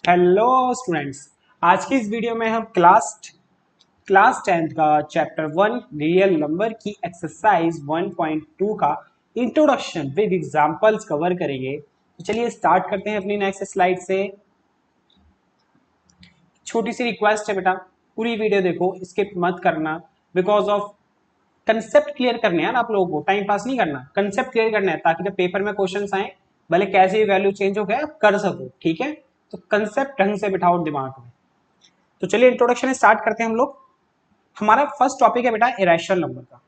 Hello students. आज की इस वीडियो में हम क्लास 10th का चैप्टर 1 रियल नंबर की एक्सरसाइज 1.2 का इंट्रोडक्शन विद एग्जांपल्स कवर करेंगे। तो चलिए स्टार्ट करते हैं अपनी नेक्स्ट स्लाइड से। छोटी सी रिक्वेस्ट है बेटा, पूरी वीडियो देखो, स्किप मत करना। बिकॉज ऑफ कंसेप्ट क्लियर करने हैं ना आप लोगों को, टाइम पास नहीं करना, कंसेप्ट क्लियर करना है ताकि जब पेपर में क्वेश्चन आए भले कैसे भी वैल्यू चेंज हो गया आप कर सको। ठीक है, तो कंसेप्ट ढंग से बिठाओ दिमाग में। तो चलिए इंट्रोडक्शन स्टार्ट करते हैं हम लोग। हमारा फर्स्ट टॉपिक है बेटा इरेशनल नंबर का।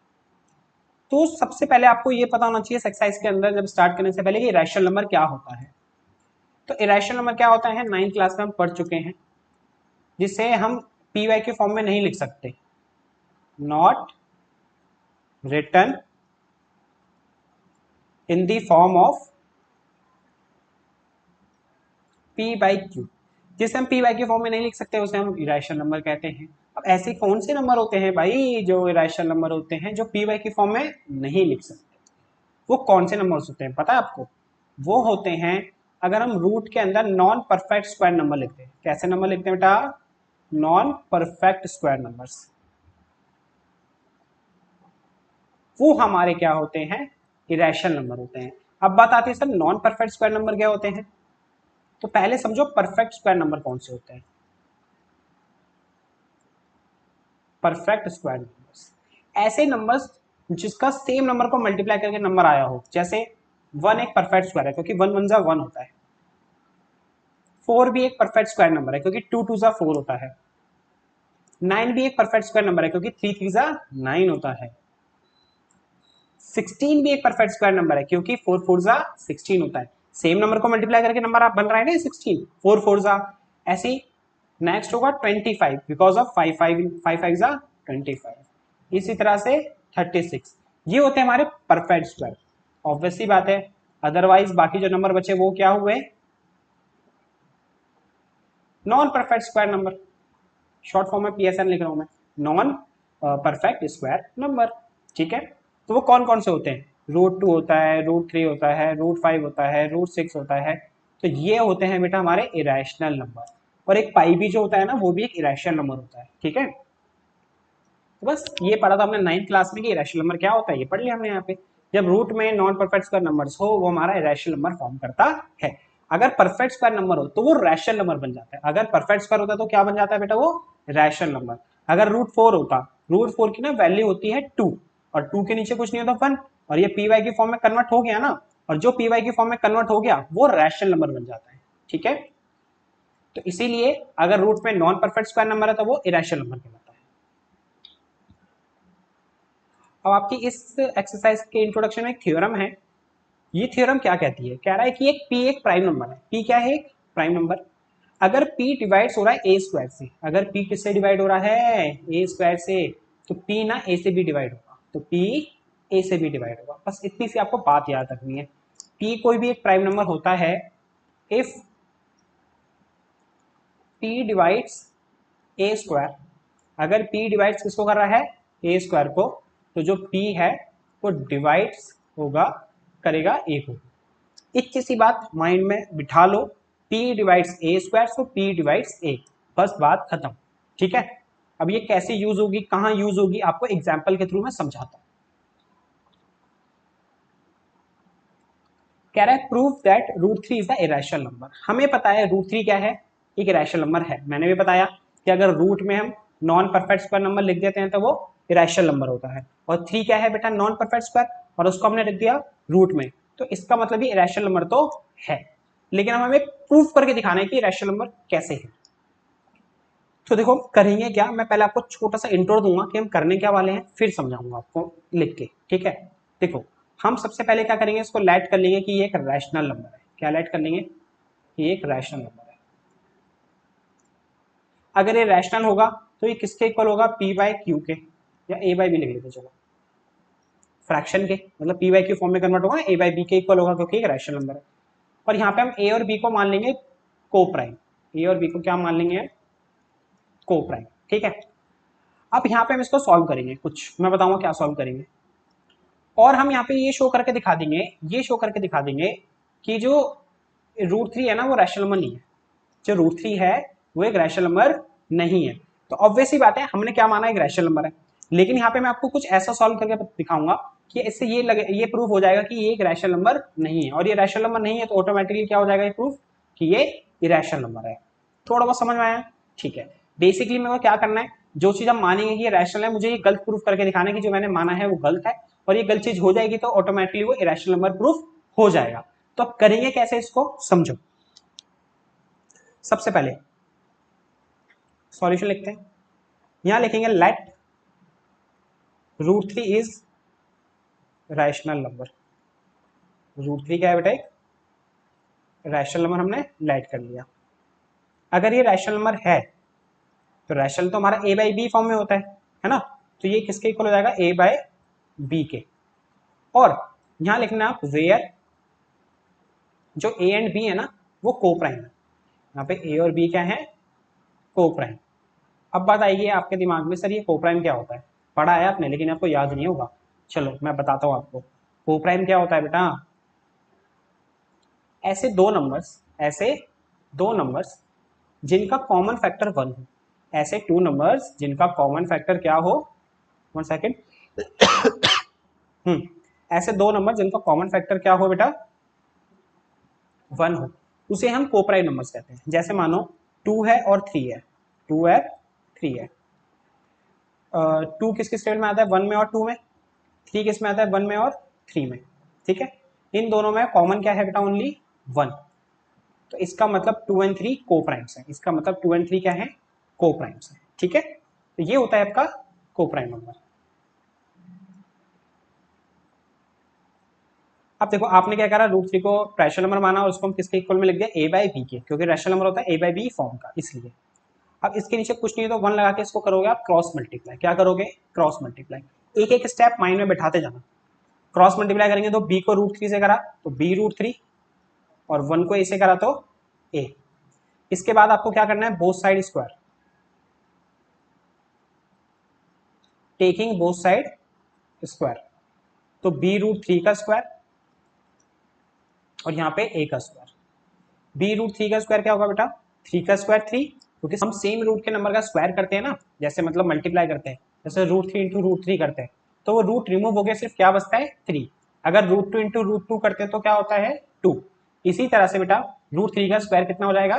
तो सबसे पहले आपको ये पता होना चाहिए एक्सरसाइज के अंदर जब स्टार्ट करने से पहले कि इरेशनल नंबर क्या होता है। तो इरेशनल नंबर क्या होता है, 9th क्लास में हम पढ़ चुके हैं, जिसे हम पी वाई के फॉर्म में नहीं लिख सकते। Not written in the form of p by q. जिसे हम पी वाई के फॉर्म में नहीं लिख सकते उसे हम इरेशनल नंबर कहते हैं। अब ऐसे कौन से नंबर होते हैं भाई जो इरेशनल नंबर होते हैं जो पी वाई के फॉर्म में नहीं लिख सकते? वो कौन से नंबर्स होते हैं पता है आपको? वो होते हैं अगर हम रूट के अंदर नॉन परफेक्ट स्क्वायर नंबर लिखते हैं। कैसे नंबर लिखते हैं बेटा? नॉन परफेक्ट स्क्वायर नंबर्स, वो हमारे क्या होते हैं? इरेशनल नंबर होते हैं। अब बात आती है sir non perfect square number क्या होते हैं। तो पहले समझो परफेक्ट स्क्वायर नंबर कौन से होते हैं। परफेक्ट स्क्वायर नंबर्स ऐसे नंबर्स जिसका सेम नंबर को मल्टीप्लाई करके नंबर आया हो। जैसे वन एक परफेक्ट स्क्वायर है क्योंकि वन वन जा वन होता है। फोर भी एक परफेक्ट स्क्वायर नंबर है क्योंकि टू टू जा फोर होता है। नाइन भी एक परफेक्ट स्क्वायर नंबर है क्योंकि थ्री थ्री जा नाइन होता है। 16 भी एक परफेक्ट स्क्वायर नंबर है क्योंकि फोर फोर जा 16 होता है। सेम नंबर को मल्टीप्लाई करके नंबर आप बन रहा है ना 16, फोर फोर जा। ऐसे ही नेक्स्ट होगा 25 because of five five five five जा 25। इसी तरह से 36। ये होते हैं हमारे परफेक्ट स्क्वायर। ऑब्वियसली बात है, अदरवाइज बाकी जो नंबर बचे वो क्या हुए? Non perfect square number. Short form में पीएसएन लिख रहा हूं मैं, नॉन परफेक्ट स्क्वायर नंबर। ठीक है, तो वो कौन कौन से होते हैं? रूट टू होता है, रूट थ्री होता है, रूट फाइव होता है, रूट सिक्स होता है। तो ये होते हैं बेटा हमारे इरेशनल नंबर। और एक पाई भी जो होता है ना वो भी एक इरेशनल नंबर होता है। ठीक है, तो बस ये पढ़ा था हमने 9th क्लास में कि इरेशनल नंबर क्या होता है, ये पढ़ लिया हमने यहाँ पे। जब रूट में नॉन परफेक्ट स्क्वायर नंबर्स हो वो हमारा इरेशनल नंबर फॉर्म करता है। अगर परफेक्ट स्क्वायर नंबर हो तो वो रैशनल नंबर बन जाता है। अगर परफेक्ट स्क्वायर होता है तो क्या बन जाता है बेटा? वो रैशनल नंबर। अगर रूट फोर होता, रूट फोर की ना वैल्यू होती है टू, और टू के नीचे कुछ नहीं होता वन, और ये पी वाई के फॉर्म में कन्वर्ट हो गया ना, और जो पी वाई के फॉर्म में कन्वर्ट हो गया वो रैशनल नंबर बन जाता है। ठीक है, तो इसीलिए अगर रूट में नॉन परफेक्ट स्क्वायर नंबर है तो वो इरेशनल नंबर कहलाता है। अब आपकी इस एक्सरसाइज के इंट्रोडक्शन में एक थ्योरम है। ये थ्योरम क्या कहती है? कह रहा है कि एक पी एक प्राइम नंबर है। पी क्या है? एक प्राइम नंबर। अगर पी डिवाइड्स हो रहा है ए स्क्वायर से, अगर पी किससे डिवाइड हो रहा है? ए स्क्वायर से, तो पी ना ए से भी डिवाइड होगा, तो पी ए से भी डिवाइड होगा। बस इतनी सी आपको बात याद रखनी है। पी कोई भी एक प्राइम नंबर होता है if P divides A square. अगर पी डिवाइड्स किसको कर रहा है? ए स्क्वायर को, तो जो पी है वो डिवाइड्स होगा, करेगा ए को। इतनी सी बात माइंड में बिठा लो, पी डिवाइड्स ए स्क्वायर सो पी डिवाइड्स ए। बस बात खत्म। ठीक है, अब ये कैसे यूज होगी, कहां यूज होगी, आपको एग्जाम्पल के थ्रू मैं समझाता हूं। कह रहा है prove that root three is the irrational number. हमें पता है रूट थ्री क्या है, एक इरेशनल नंबर है। मैंने भी बताया कि अगर रूट में हम नॉन परफेक्ट स्क्वायर नंबर लिख देते हैं तो वो इरेशनल नंबर होता है। और थ्री क्या है बेटा? नॉन परफेक्ट स्क्वायर, और उसको हमने लिख दिया रूट में, तो इसका मतलब ये इरेशनल नंबर तो है। लेकिन हमें प्रूफ करके दिखाना है कि इरेशनल नंबर कैसे है। तो देखो करेंगे क्या, मैं पहले आपको छोटा सा इंट्रो दूंगा कि हम करने क्या वाले हैं, फिर समझाऊंगा आपको लिख के। ठीक है, देखो हम सबसे पहले क्या करेंगे, इसको लेट कर लेंगे कि ये एक रैशनल नंबर है। क्या लेट कर लेंगे? कि ये एक रैशनल नंबर है। अगर ये रैशनल होगा तो ये किसके इक्वल होगा? पी बाई क्यू के, या ए बाई बी लिख लेते चलो, फ्रैक्शन के, मतलब पी बाई क्यू फॉर्म में कन्वर्ट होगा, ए बाई बी के इक्वल होगा क्योंकि एक रैशनल नंबर है। और यहाँ पे हम ए और बी को मान लेंगे को प्राइम। ए और बी को क्या मान लेंगे? को प्राइम। ठीक है, अब यहाँ पे हम इसको सॉल्व करेंगे, कुछ मैं बताऊंगा क्या सॉल्व करेंगे। और हम यहाँ पे ये शो करके दिखा देंगे, ये शो करके दिखा देंगे कि जो रूट थ्री है ना वो रैशनल नंबर नहीं है। जो √3 है वो एक रैशनल नंबर नहीं है। तो ऑब्वियस ही बात है, हमने क्या माना एक रैशनल नंबर है, लेकिन यहाँ पे मैं आपको कुछ ऐसा सॉल्व करके दिखाऊंगा कि इससे ये प्रूफ हो जाएगा कि ये एक रैशनल नंबर नहीं है, और ये रैशनल नंबर नहीं है तो ऑटोमेटिकली क्या हो जाएगा ये प्रूफ कि ये इरेशनल नंबर है। थोड़ा बहुत समझ में आया? ठीक है। बेसिकली मेरे को क्या करना है, जो चीज हम मानेंगे कि ये रैशनल है, मुझे ये गलत प्रूफ करके दिखाना है कि जो मैंने माना है वो गलत है, और ये गलत चीज हो जाएगी तो ऑटोमेटिकली वो इरेशनल नंबर प्रूफ हो जाएगा। तो अब करेंगे कैसे, इसको समझो। सबसे पहले सॉल्यूशन लिखते हैं, यहां लिखेंगे लेट √3 इज रैशनल नंबर। √3 क्या है बेटा, एक रैशनल नंबर हमने लेट कर लिया। अगर ये रैशनल नंबर है तो रैशनल तो हमारा a/b फॉर्म में होता है ना, तो ये किसके इक्वल हो जाएगा, a/b के। और यहां लिखना आप वेयर जो a एंड b है ना वो कोप्राइम है, यहाँ पे a और b क्या है, कोप्राइम। अब बात आएगी आपके दिमाग में, सर ये कोप्राइम क्या होता है, पढ़ा है आपने लेकिन आपको याद नहीं होगा। चलो मैं बताता हूँ आपको कोप्राइम क्या होता है बेटा। ऐसे दो नंबर्स जिनका कॉमन फैक्टर 1 हो, ऐसे 2 नंबर्स जिनका कॉमन फैक्टर क्या हो, 1 सेकेंड, ऐसे 2 नंबर जिनका कॉमन फैक्टर क्या हो बेटा, 1 हो, उसे हम कोप्राइम नंबर्स कहते हैं। जैसे मानो 2 है और 3 है, 2 है 3 है। 2 किस किस टेबल में आता है, 1 में और 2 में। 3 किस में आता है, 1 में और 3 में। ठीक है, इन दोनों में कॉमन क्या है बेटा, ओनली 1। तो इसका मतलब 2 एंड 3 कोप्राइम्स है, इसका मतलब 2 एंड 3 क्या है, कोप्राइम्स है। ठीक है, तो ये होता है आपका कोप्राइम नंबर। अब देखो आपने क्या करा, √3 को रैशनल नंबर माना और उसको हम किसके इक्वल में लिख दिया, a/b के, क्योंकि रैशनल नंबर होता है a/b फॉर्म का, इसलिए। अब इसके नीचे कुछ नहीं है तो 1 लगा के इसको करोगे आप क्रॉस मल्टीप्लाई। क्या करोगे, क्रॉस मल्टीप्लाई। एक एक स्टेप माइंड में बैठाते जाना। क्रॉस मल्टीप्लाई करेंगे तो b को √3 से करा तो b√3, और 1 को a से करा तो a। इसके बाद आपको क्या करना है, both side square, taking both side square. तो b√3 का स्क्वायर और यहाँ पे a का स्क्वायर। b√3 का स्क्वायर क्या होगा बेटा, 3 का स्क्वायर 3, क्योंकि हम सेम रूट के नंबर का स्क्वायर करते हैं ना, जैसे मतलब मल्टीप्लाई करते हैं, जैसे √3 इंटू √3 करते हैं, तो वो रूट रिमूव हो गया, सिर्फ क्या बचता है 3। अगर √2 इंटू √2 करते हैं तो क्या होता है 2। इसी तरह से बेटा √3 का स्क्वायर कितना हो जाएगा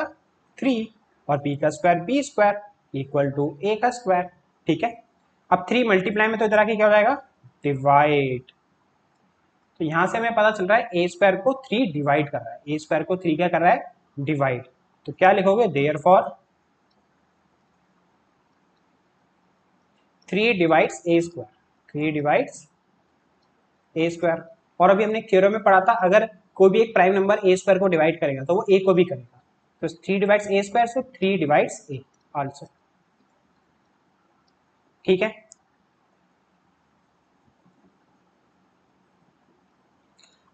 3, और b का square b square equal to a का स्क्वायर। ठीक है, अब 3 मल्टीप्लाई में तो इधर आके क्या हो जाएगा, डिवाइड। तो यहां से हमें पता चल रहा है ए स्क्वायर को 3 डिवाइड कर रहा है, ए स्क्वायर को 3 क्या कर रहा है, डिवाइड। तो क्या लिखोगे, देयरफॉर 3 डिवाइड्स ए स्क्वायर, 3 डिवाइड्स ए स्क्वायर। और अभी हमने थ्योरम में पढ़ा था, अगर कोई भी एक प्राइम नंबर ए स्क्वायर को डिवाइड करेगा तो वो ए को भी करेगा। तो 3 डिवाइड्स ए स्क्वायर, सो 3 डिवाइड्स ए आल्सो। ठीक है,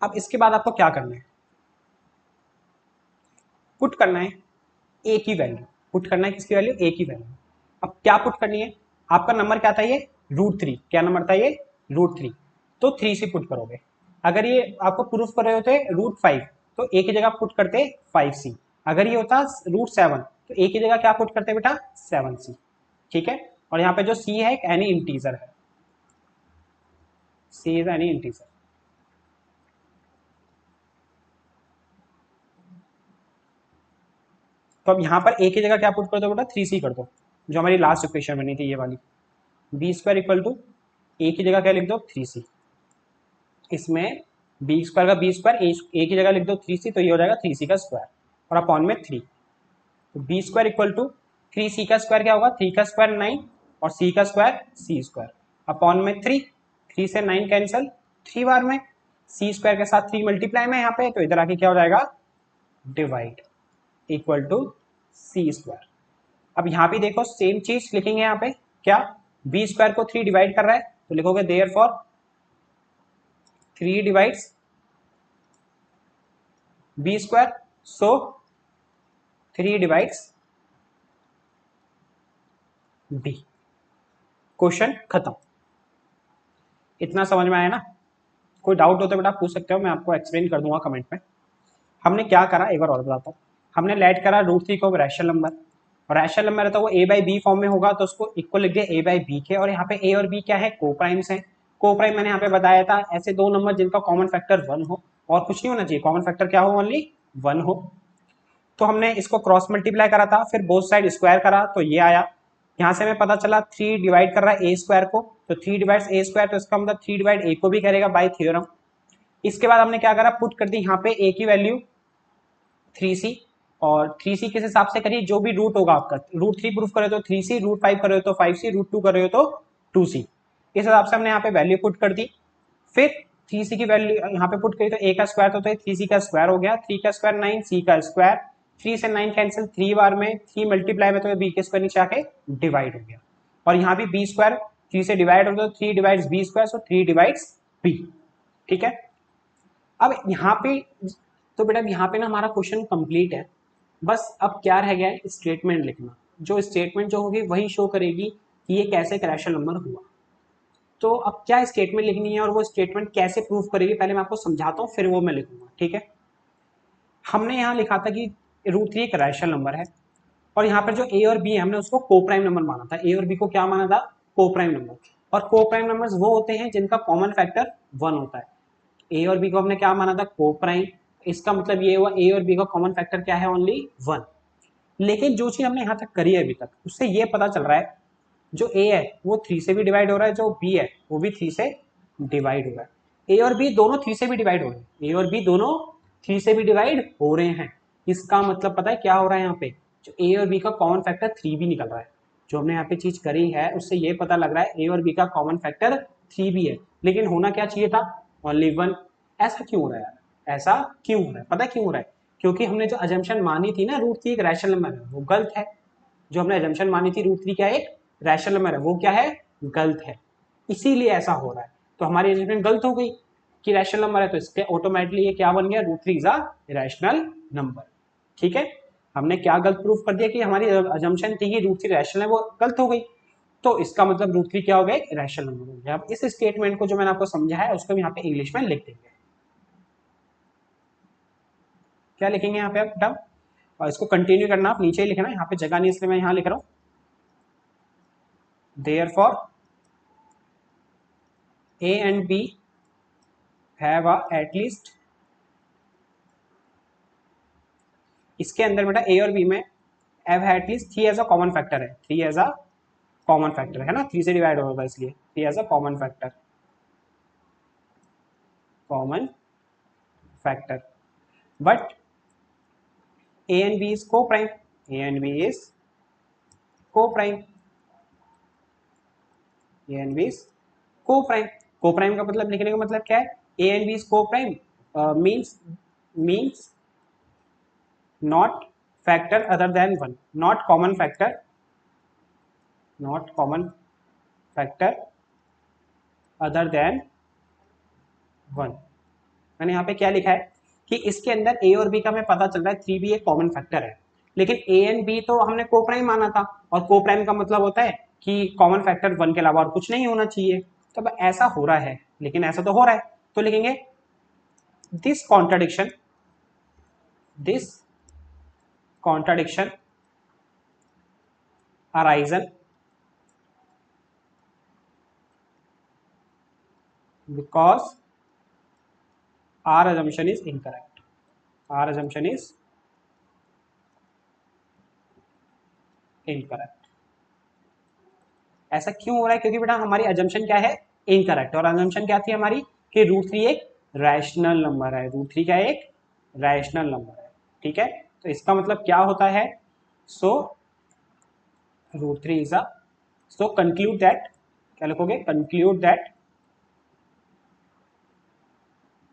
अब इसके बाद आपको क्या करना है, पुट करना है ए की वैल्यू, पुट करना है किसकी वैल्यू, ए की वैल्यू। अब क्या पुट करनी है, आपका नंबर क्या था ये √3, क्या नंबर था ये √3, तो 3 से पुट करोगे। अगर ये आपको प्रूफ कर रहे होते √5 तो ए की जगह पुट करते 5c। अगर ये होता √7 तो ए की जगह क्या पुट करते बेटा 7c। ठीक है, और यहाँ पे जो c है एक एनी इंटीजर है, c इज एनी इंटीजर। तो अब यहाँ पर ए की जगह क्या पुट कर दो बेटा 3c कर दो, जो हमारी लास्ट इक्वेशन बनी थी ये वाली। बी स्क्वायर इक्वल टू ए की जगह क्या लिख दो 3c, इसमें बी स्क्वायर का बी स्क्वायर ए की जगह लिख दो 3c, तो ये हो जाएगा 3c का स्क्वायर और अपॉन में 3। तो B square equal to 3c का स्क्वायर क्या होगा, 3 का स्क्वायर 9 और c का स्क्वायर c स्क्वायर अपॉन में 3। 3 से 9 कैंसिल, 3 बार में c स्क्वायर के साथ 3 मल्टीप्लाई में यहाँ पे, तो इधर आके क्या हो जाएगा divide equal to c square. अब यहाँ पे देखो सेम चीज लिखेंगे, यहाँ पे क्या बी स्क्वायर को 3 डिवाइड कर रहा है तो लिखोगे देयरफॉर 3 डिवाइड्स बी स्क्वायर, सो 3 डिवाइड्स बी। क्वेश्चन खत्म। इतना समझ में आया ना, कोई डाउट हो तो बेटा पूछ सकते हो, मैं आपको एक्सप्लेन कर दूंगा कमेंट में। हमने क्या करा एक बार और बताता हूँ। हमने लेट करा √3 को रैशनल नंबर, और रैशनल नंबर है तो वो a/b फॉर्म में होगा, तो उसको इक्वल लिख दिया a/b के, और यहाँ पे a और b क्या है, को प्राइम्स है। को प्राइम मैंने यहाँ पे बताया था ऐसे दो नंबर जिनका कॉमन फैक्टर 1 हो, और कुछ नहीं होना चाहिए, कॉमन फैक्टर क्या हो, ओनली 1 हो। तो हमने इसको क्रॉस मल्टीप्लाई करा था, फिर बोथ साइड स्क्वायर करा तो ये आया। यहाँ से हमें पता चला 3 डिवाइड कर रहा है a स्क्वायर को, तो 3 डिवाइड्स a स्क्वायर, तो इसका मतलब 3 डिवाइड a को भी करेगा बाय थ्योरम। इसके बाद हमने क्या करा, पुट कर दी यहाँ पे a की वैल्यू 3c, और 3c किस हिसाब से करिए, जो भी रूट होगा आपका, √3 प्रूफ करे तो 3c, √5 करे तो 5c, √2 करे तो 2c, इस हिसाब से हमने यहाँ पे वैल्यू पुट कर दी। फिर 3c की वैल्यू यहाँ पे पुट करी तो a का स्क्वायर, तो 3c का स्क्वायर हो गया, 3 का स्क्वायर 9, c का स्क्वायर, 3 से 9 कैंसिल, 3 बार में 3 मल्टीप्लाई में तो b के स्क्वायर नीचे आके डिवाइड हो गया, और यहाँ भी b स्क्वायर 3 से डिवाइड हो गया, 3 डिवाइड्स b स्क्वायर, सो 3 डिवाइड्स b। ठीक है, अब यहाँ पे तो बेटा यहाँ पे ना हमारा क्वेश्चन कंप्लीट है, बस अब क्या रह गया है, स्टेटमेंट लिखना। जो स्टेटमेंट जो होगी वही शो करेगी कि ये कैसे एक रैशनल नंबर हुआ। तो अब क्या स्टेटमेंट लिखनी है और वो स्टेटमेंट कैसे प्रूफ करेगी, पहले मैं आपको समझाता हूँ, फिर वो मैं लिखूंगा। ठीक है, हमने यहाँ लिखा था कि √3 एक रैशनल नंबर है, और यहाँ पर जो a और b है हमने उसको को प्राइम नंबर माना था। a और b को क्या माना था, को प्राइम नंबर, और को प्राइम नंबर्स वो होते हैं जिनका कॉमन फैक्टर 1 होता है। a और b को हमने क्या माना था, को प्राइम, इसका मतलब ये हुआ a और b का कॉमन फैक्टर क्या है, ओनली 1। लेकिन जो चीज हमने यहाँ तक करी है अभी तक, उससे ये पता चल रहा है जो a है वो 3 से भी डिवाइड हो रहा है, जो b है वो भी 3 से डिवाइड हो रहा है। a और b दोनों 3 से भी डिवाइड हो रहे हैं, a और b दोनों 3 से भी डिवाइड हो रहे हैं। इसका मतलब पता है क्या हो रहा है, यहाँ पे जो a और b का कॉमन फैक्टर 3 भी निकल रहा है। जो हमने यहाँ पे चीज करी है उससे ये पता लग रहा है a और b का कॉमन फैक्टर 3 भी है, लेकिन होना क्या चाहिए था, ओनली 1। ऐसा क्यों हो रहा है यार, ऐसा क्यों हो रहा है, पता है क्यों हो रहा है, क्योंकि हमने जो अजम्पशन मानी थी ना √3 एक रैशनल नंबर है, वो गलत है। जो हमने अजम्पशन मानी थी √3 क्या एक रैशनल नंबर है, वो क्या है, गलत है, इसीलिए ऐसा हो रहा है। तो हमारी अजम्पशन गलत हो गई कि रैशनल नंबर है, तो इसके ऑटोमेटिकली ये क्या बन गया, √3 इज अ रैशनल नंबर। ठीक है, हमने क्या गलत प्रूफ कर दिया कि हमारी अजम्पशन थी कि √3 रैशनल है, वो गलत हो गई, तो इसका मतलब √3 क्या हो गया, एक रैशनल नंबर हो गया। अब इस स्टेटमेंट को जो मैंने आपको समझा है उसको भी यहाँ पे इंग्लिश में लिख देंगे। क्या लिखेंगे यहाँ पे आप टर्म, और इसको कंटिन्यू करना, आप नीचे ही लिखना, यहाँ पे जगह नहीं इसलिए मैं यहाँ लिख रहा हूँ। Therefore a and b have a at least, इसके अंदर बेटा a और b में have at least 3 as a common factor है, 3 एज अ कॉमन फैक्टर है ना, 3 से डिवाइड होगा इसलिए 3 as a common factor, common factor. But a and b is co-prime, a and b is co-prime, a and b is co-prime। co-prime का मतलब लिखने का मतलब क्या है, a and b is co-prime means not factor other than 1, not common factor, not common factor other than 1। मैंने यहाँ पे क्या लिखा है कि इसके अंदर a और b का हमें पता चल रहा है 3 भी एक कॉमन फैक्टर है, लेकिन a एंड b तो हमने को प्राइम माना था, और को प्राइम का मतलब होता है कि कॉमन फैक्टर 1 के अलावा और कुछ नहीं होना चाहिए। तो अब ऐसा हो रहा है, लेकिन ऐसा तो हो रहा है, तो लिखेंगे this contradiction, this contradiction arisen because our assumption is incorrect, our assumption is incorrect। ऐसा क्यों हो रहा है, क्योंकि बेटा हमारी assumption क्या है, incorrect, और assumption क्या थी हमारी कि √3 एक रैशनल नंबर है, √3 क्या एक रैशनल नंबर है। ठीक है, तो इसका मतलब क्या होता है, सो √3 is a, so conclude that, क्या लिखोगे, conclude that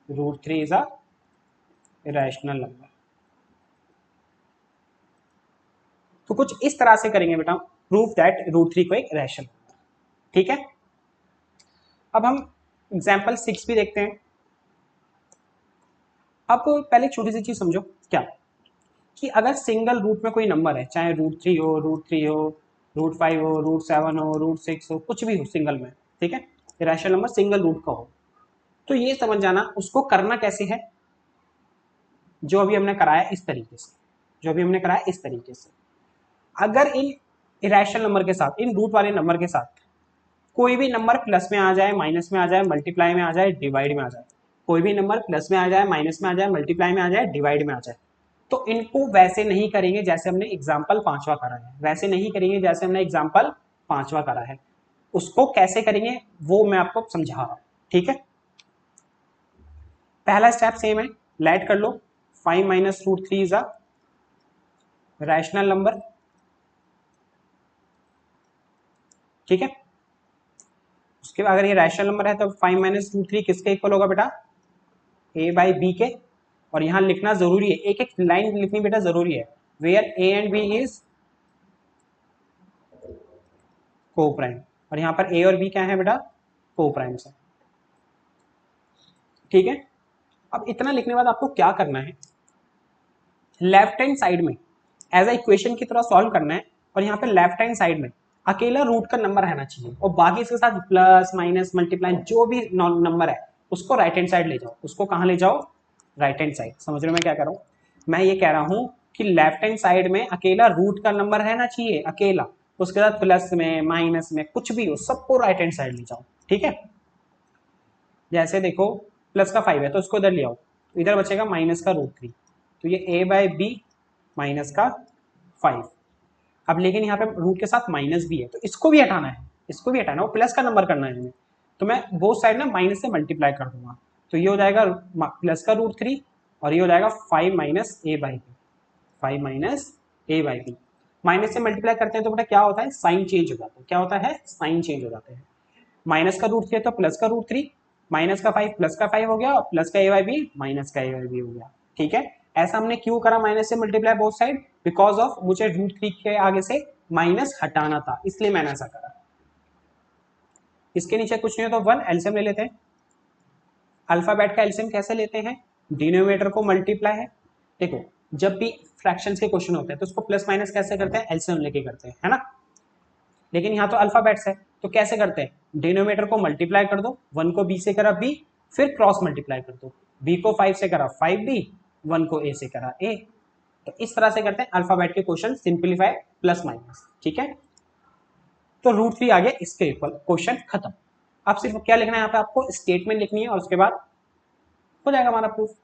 √3 is a rational number. तो कुछ इस तरह से करेंगे बेटा, प्रूफ दैट √3 को एक रैशनल नंबर। ठीक है, अब हम एग्जाम्पल 6 भी देखते हैं। अब पहले छोटी सी चीज समझो, क्या कि अगर सिंगल रूट में कोई नंबर है, चाहे √3 हो, √3 हो, √5 हो, √7 हो, √6 हो, कुछ भी हो सिंगल में, ठीक है, रैशनल नंबर सिंगल रूट का हो, तो ये समझ जाना उसको करना कैसे है, जो अभी हमने कराया इस तरीके से। जो भी हमने कराया इस तरीके से। अगर इन इरेशनल नंबर के साथ, इन रूट वाले नंबर के साथ कोई भी नंबर प्लस में आ जाए, माइनस में आ जाए, मल्टीप्लाई में आ जाए, डिवाइड में आ जाए, कोई भी नंबर प्लस में आ जाए, माइनस में आ जाए, मल्टीप्लाई में आ जाए, डिवाइड में आ जाए, तो इनको वैसे नहीं करेंगे जैसे हमने एग्जाम्पल पांचवा करा है, वैसे नहीं करेंगे जैसे हमने एग्जाम्पल पांचवा करा है। उसको कैसे करेंगे वो मैं आपको समझा रहा हूं, ठीक है। पहला स्टेप सेम है, लेट कर लो 5 minus root three is a rational number, ठीक है। उसके बाद अगर ये रैशनल नंबर है तो 5 माइनस रूट थ्री किसके इक्वल होगा बेटा, ए बाई बी के। और यहां लिखना जरूरी है, एक एक लाइन लिखनी बेटा जरूरी है, where a and b is coprime, और यहां पर ए और बी क्या है बेटा, को प्राइम से, ठीक है। अब इतना लिखने के बाद आपको क्या करना है, लेफ्ट हैंड साइड में एज अ इक्वेशन की तरह सॉल्व करना है, और यहाँ पे लेफ्ट हैंड साइड में अकेला रूट का नंबर रहना चाहिए, और बाकी इसके साथ प्लस माइनस मल्टीप्लाई जो भी नंबर है उसको राइट हैंड साइड ले जाओ। उसको कहाँ ले जाओ, राइट हैंड साइड। समझ रहे हो मैं क्या कह रहा हूँ, मैं ये कह रहा हूँ कि लेफ्ट हैंड साइड में अकेला रूट का नंबर रहना चाहिए, अकेला, उसके साथ प्लस में माइनस में कुछ भी हो सबको राइट हैंड साइड ले जाओ, ठीक है। जैसे देखो प्लस का 5 है तो उसको इधर ले आओ, तो इधर बचेगा माइनस का रूट थ्री, तो ये ए बाई बी माइनस का 5। अब लेकिन यहाँ पे रूट के साथ माइनस भी है तो इसको भी हटाना है, इसको भी हटाना है, वो प्लस का नंबर करना है हमें, तो मैं बोथ साइड ना माइनस से मल्टीप्लाई कर दूंगा, तो ये हो जाएगा प्लस का रूट थ्री, और ये हो जाएगा 5 minus a by b, 5 minus a by b. Minus से मल्टीप्लाई करते हैं तो बेटा क्या होता है, साइन चेंज हो जाता है, क्या होता है, साइन चेंज हो जाते हैं। माइनस का रूट थ्री है तो प्लस का रूट थ्री, माइनस का 5 प्लस का 5 हो गया, और प्लस का ए बाई बी माइनस का ए बाई बी हो गया, ठीक है। ऐसा हमने क्यों करा माइनस से multiply both side, because of मुझे रूट थ्री के आगे से माइनस हटाना था, इसलिए मैंने ऐसा करा। इसके नीचे कुछ नहीं हो तो वन एलसीएम ले लेते हैं। अल्फाबेट का एलसीएम कैसे लेते हैं, डिनोमिनेटर को मल्टीप्लाई है, देखो जब भी फ्रैक्शंस के क्वेश्चन होते हैं तो उसको प्लस माइनस कैसे करते हैं, एलसीएम लेके करते हैं, है ना। लेकिन यहाँ तो अल्फाबेट्स है तो कैसे करते हैं, डिनोमिनेटर को मल्टीप्लाई कर दो, वन को बी से करा बी, फिर क्रॉस मल्टीप्लाई कर दो, बी को 5 से करा 5b, वन को ए से करा ए। तो इस तरह से करते हैं अल्फाबेट के क्वेश्चन, सिंपलीफाई प्लस माइनस, ठीक है। तो रूट थ्री आ गया इसके इक्वल, क्वेश्चन खत्म। अब सिर्फ क्या लिखना है यहाँ पे, आपको स्टेटमेंट लिखनी है और उसके बाद हो जाएगा हमारा प्रूफ।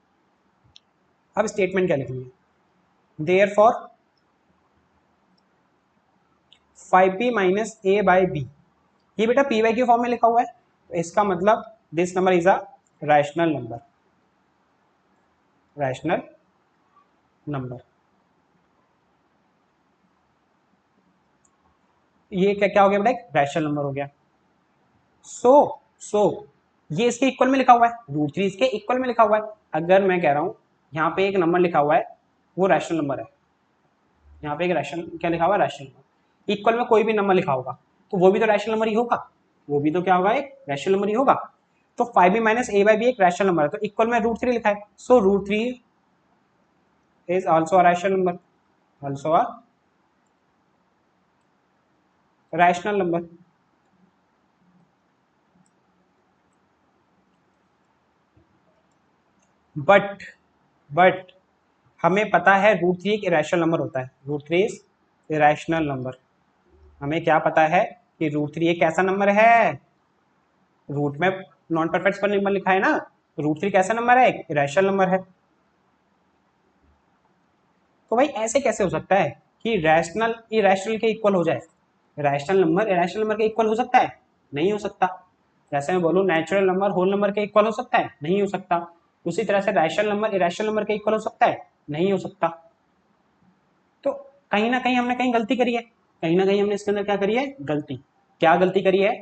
अब स्टेटमेंट क्या लिखनी है, therefore 5b minus a by b, ये बेटा पी वाई के फॉर्म में लिखा हुआ है, तो इसका मतलब this number is a rational number, rational number. ये क्या क्या हो गया बेटा, एक रैशनल नंबर हो गया। सो ये इसके इक्वल में लिखा हुआ है, रूट थ्री इसके इक्वल में लिखा हुआ है। अगर मैं कह रहा हूं यहाँ पे एक नंबर लिखा हुआ है वो रैशनल नंबर है, यहाँ पे एक रैशनल क्या लिखा हुआ है, रैशनल नंबर, इक्वल में कोई भी नंबर लिखा होगा तो वो भी तो रैशनल नंबर ही होगा, वो भी तो क्या होगा, एक रैशनल नंबर ही होगा। तो 5b minus a by b एक रैशनल नंबर है, तो इक्वल में रूट थ्री लिखा है, so root three is also a rational number, also a rational number. But हमें पता है रूट थ्री एक इरेशनल नंबर होता है, root three is irrational number. हमें क्या पता है कि रूट थ्री एक कैसा नंबर है, रूट में नॉन परफेक्ट पर नंबर लिखा है ना, रूट थ्री कैसा नंबर है, एक इरेशनल नंबर है। तो भाई ऐसे कैसे हो सकता है कि रैशनल इरेशनल के इक्वल हो जाए, रैशनल नंबर इरेशनल नंबर के इक्वल हो सकता है, नहीं हो सकता। जैसे मैं बोलूँ नेचुरल नंबर होल नंबर के इक्वल हो सकता है, नहीं हो सकता। उसी तरह से रैशनल नंबर इरेशनल नंबर के इक्वल हो सकता है, नहीं हो सकता। तो कहीं ना कहीं हमने कहीं गलती करी है, कहीं ना कहीं हमने इसके अंदर क्या करी है, गलती। क्या गलती करी है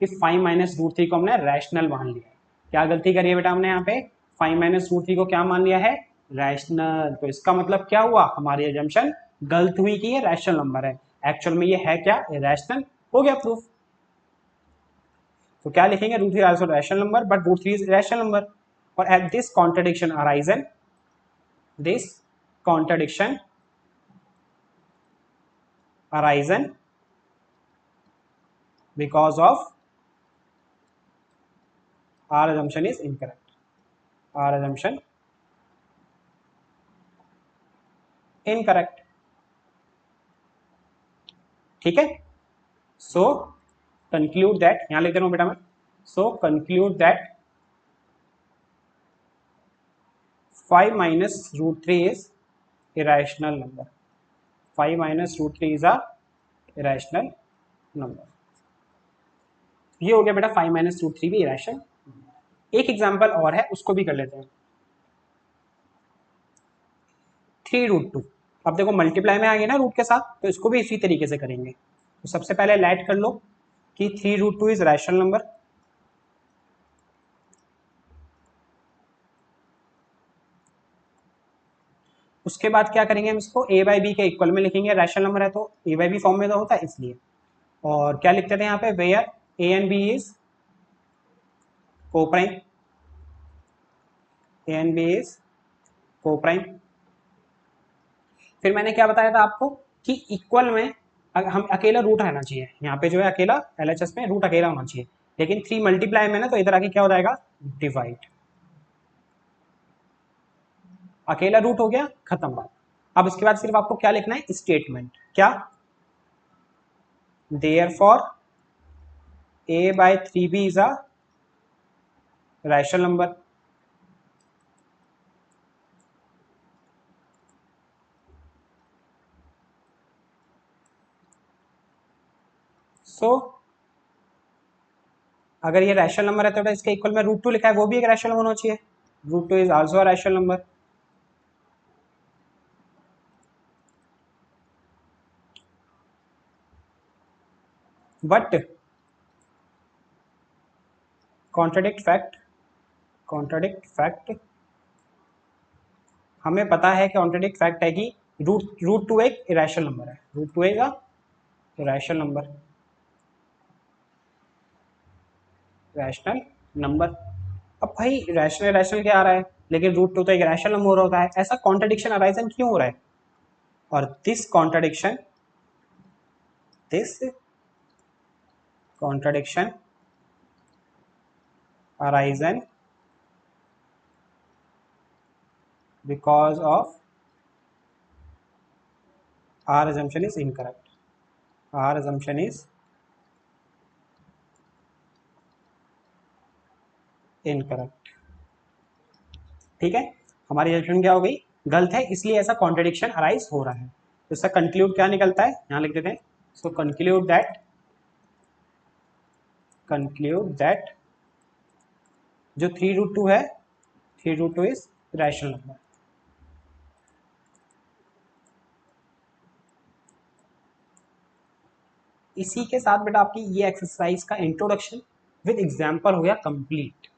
कि 5 माइनस रूट थ्री को हमने रैशनल मान लिया है। क्या गलती करी है बेटा हमने यहाँ पे, 5 माइनस रूट थ्री को क्या मान लिया है, रैशनल। तो इसका मतलब क्या हुआ, हमारी एजम्पशन गलत हुई कि ये रैशनल नंबर है, एक्चुअल में ये है क्या, रैशनल। हो गया प्रूफ। तो क्या लिखेंगे, root three also rational number but root three is rational number. और at this contradiction arisen, this contradiction arisen because of our assumption is incorrect, our assumption incorrect. ठीक है, सो कंक्लूड दैट, यहां लिख दे रहा हूं बेटा मैं, सो conclude that 5 minus root 3 is irrational number. 5 minus root 3 is a irrational number. ये हो गया बेटा 5 माइनस रूट 3 भी इरेशनल। एक एग्जांपल और है, उसको भी कर लेते हैं। 3 रूट 2, अब देखो मल्टीप्लाई में आ गया ना रूट के साथ, तो इसको भी इसी तरीके से करेंगे। तो सबसे पहले लेट कर लो कि 3 रूट 2 इज रैशनल नंबर। उसके बाद क्या करेंगे, हम इसको a बाई बी के इक्वल में लिखेंगे, रैशनल नंबर है तो a बाई बी फॉर्म में तो होता है इसलिए। और क्या लिखते थे यहाँ पे, where a and b is coprime, a and b is coprime. फिर मैंने क्या बताया था आपको कि इक्वल में हम अकेला रूट रहना चाहिए, यहाँ पे जो है अकेला LHS में रूट अकेला होना चाहिए, लेकिन 3 मल्टीप्लाई में ना तो इधर आके क्या हो जाएगा, डिवाइड। अकेला रूट हो गया, खत्म बात। अब इसके बाद सिर्फ आपको क्या लिखना है, स्टेटमेंट। क्या, therefore a by 3b is a rational number। सो अगर ये रैशनल नंबर है तो इसके इक्वल में रूट 2 लिखा है, वो भी एक रैशनल होना चाहिए। Root 2 is also a rational number. But contradict fact हमें पता है कि कॉन्ट्राडिक्ट फैक्ट है कि रूट 2 एक इरेशनल नंबर है, रूट 2 एक रैशनल नंबर, रैशनल नंबर। अब भाई रैशनल रैशनल क्या आ रहा है, लेकिन रूट 2 तो एक रैशनल नंबर होता है, ऐसा कॉन्ट्राडिक्शन अराइजन क्यों हो रहा है। और this contradiction arisen because of our assumption is incorrect। our assumption is incorrect। ठीक है, हमारी assumption क्या हो गई, गलत है, इसलिए ऐसा कॉन्ट्रडिक्शन अराइज हो रहा है। तो इसका कंक्लूड क्या निकलता है, यहां लिख देते हैं। सो कंक्लूड दैट जो 3 रूट 2 है, 3 रूट 2 इज रैशनल नंबर। इसी के साथ बेटा आपकी ये एक्सरसाइज का इंट्रोडक्शन विद एग्जाम्पल हो गया कंप्लीट।